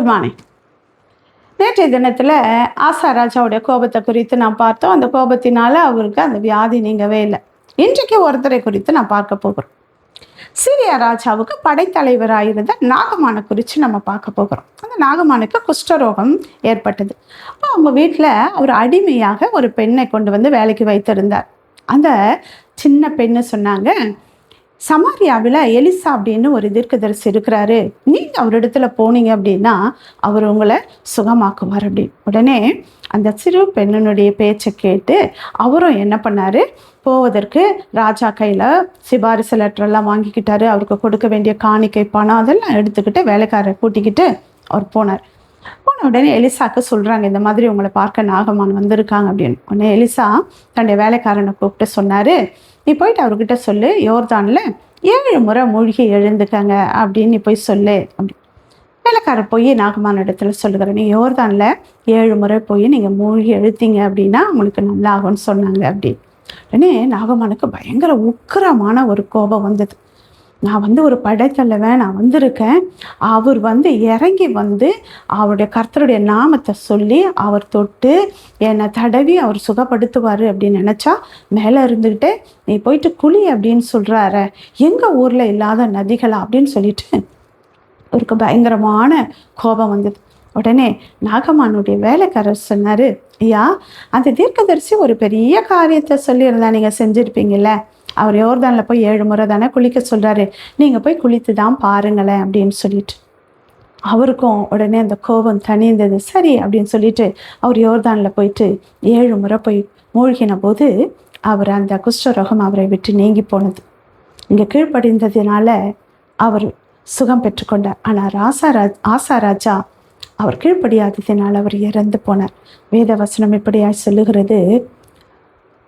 Good morning. நேற்றைய தினத்தில் ஆசா ராஜாவுடைய கோபத்தை குறித்து நான் பார்த்தோம். அந்த கோபத்தினால அவருக்கு அந்த வியாதி நீங்கவே இல்லை. இன்றைக்கு ஒருத்தரை குறித்து நான் பார்க்க போகிறோம். சீரியா ராஜாவுக்கு படைத்தலைவராயிருந்த நாகமான குறித்து நம்ம பார்க்க போகிறோம். அந்த நாகமானுக்கு குஷ்டரோகம் ஏற்பட்டது. அப்போ அவங்க வீட்டில் ஒரு அடிமையாக ஒரு பெண்ணை கொண்டு வந்து வேலைக்கு வைத்திருந்தார். அந்த சின்ன பெண்ணு சொன்னாங்க, சமாரியாவில் எலிசா அப்படின்னு ஒரு தீர்க்கதரிசி இருக்கிறாரு, நீங்கள் அவரிடத்துல போனீங்க அப்படின்னா அவர் உங்களை சுகமாக்குவார் அப்படின்னு. உடனே அந்த சிறு பெண்ணினுடைய பேச்சை கேட்டு அவரும் என்ன பண்ணார், போவதற்கு ராஜா கையில் சிபாரிசு லெட்டரெல்லாம் வாங்கிக்கிட்டாரு. அவருக்கு கொடுக்க வேண்டிய காணிக்கை பணம் அதெல்லாம் எடுத்துக்கிட்டு வேலைக்காரரை கூட்டிக்கிட்டு அவர் போனார். போன உடனே எலிசாக்கு சொல்கிறாங்க, இந்த மாதிரி உங்களை பார்க்க நாகமான் வந்திருக்காங்க அப்படின்னு. உடனே எலிசா தன்னுடைய வேலைக்காரனை கூப்பிட்டு சொன்னார், நீ போயிட்டு அவர்கிட்ட சொல்லு, யோர்தானில் 7 முறை மூழ்கி எழுந்துக்கங்க அப்படின்னு நீ போய் சொல்லு அப்படி. வேலைக்காரர் போய் நாகமான இடத்துல சொல்லுகிறேன், நீ யோர்தானில் 7 முறை போய் நீங்கள் மூழ்கி எழுத்தீங்க அப்படின்னா உங்களுக்கு நல்லா ஆகும்னு சொன்னாங்க அப்படி. உடனே நாகமானுக்கு பயங்கர உக்கிரமான ஒரு கோபம் வந்தது. நான் ஒரு படைத்தலைவன், நான் வந்திருக்கேன், அவர் இறங்கி அவருடைய கர்த்தருடைய நாமத்தை சொல்லி அவர் தொட்டு என்னை தடவி அவர் சுகப்படுத்துவார் அப்படின்னு நினச்சா மேலே இருந்துக்கிட்டே நீ போயிட்டு குழி அப்படின்னு சொல்கிறார, எங்கள் ஊரில் இல்லாத நதிகளா அப்படின்னு சொல்லிட்டு அவருக்கு பயங்கரமான கோபம் வந்தது. உடனே நாகமானுடைய வேலைக்காரர் சொன்னார், ஐயா, அந்த தீர்க்கதரிசி ஒரு பெரிய காரியத்தை சொல்லியிருந்தா நீங்கள் செஞ்சுருப்பீங்கல்ல, அவர் யோர்தானில் போய் 7 முறை தானே குளிக்க சொல்கிறாரு, நீங்கள் போய் குளித்து தான் பாருங்களேன் அப்படின்னு சொல்லிட்டு. அவருக்கும் உடனே அந்த கோபம் தணிந்தது. சரி அப்படின்னு சொல்லிட்டு அவர் யோர்தானில் போயிட்டு 7 முறை போய் மூழ்கின போது அவர் அந்த குஷ்டரோகம் அவரை விட்டு நீங்கி போனது. இங்கே கீழ்ப்படிந்ததுனால அவர் சுகம் பெற்றுக்கொண்டார். ஆனால் ஆசா ராஜா அவர் கீழ்ப்படியாததினால் அவர் இறந்து போனார். வேத வசனம் இப்படியாய் சொல்லுகிறது,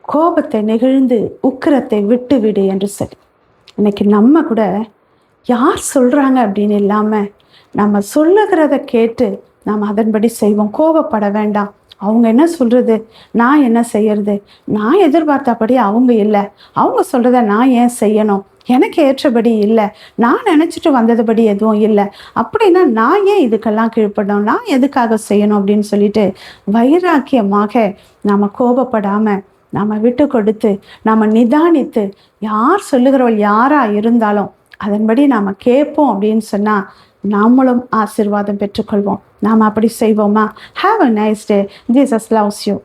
கோபத்தை நெகிழ்ந்து உக்கிரத்தை விட்டு விடு என்று சொல்லி. இன்னைக்கு நம்ம கூட யார் சொல்கிறாங்க அப்படின்னு இல்லாமல் நம்ம சொல்லுகிறத கேட்டு நாம் அதன்படி செய்வோம். கோபப்பட வேண்டாம். அவங்க என்ன சொல்கிறது, நான் என்ன செய்யறது, நான் எதிர்பார்த்தபடி அவங்க இல்லை, அவங்க சொல்கிறத நான் ஏன் செய்யணும், எனக்கு ஏற்றபடி இல்லை, நான் நினச்சிட்டு வந்ததுபடி எதுவும் இல்லை, அப்படின்னா நான் ஏன் இதுக்கெல்லாம் கீழ்ப்படணும், நான் எதுக்காக செய்யணும் அப்படின்னு சொல்லிட்டு வைராக்கியமாக நாம் கோபப்படாமல் நாம் விட்டு கொடுத்து நாம் நிதானித்து யார் சொல்லுகிறவள் யாராக இருந்தாலும் அதன்படி நாம் கேட்போம் அப்படின்னு சொன்னால் நாமளும் ஆசீர்வாதம் பெற்றுக்கொள்வோம். நாம் அப்படி செய்வோமா? Have a nice day. Jesus loves you.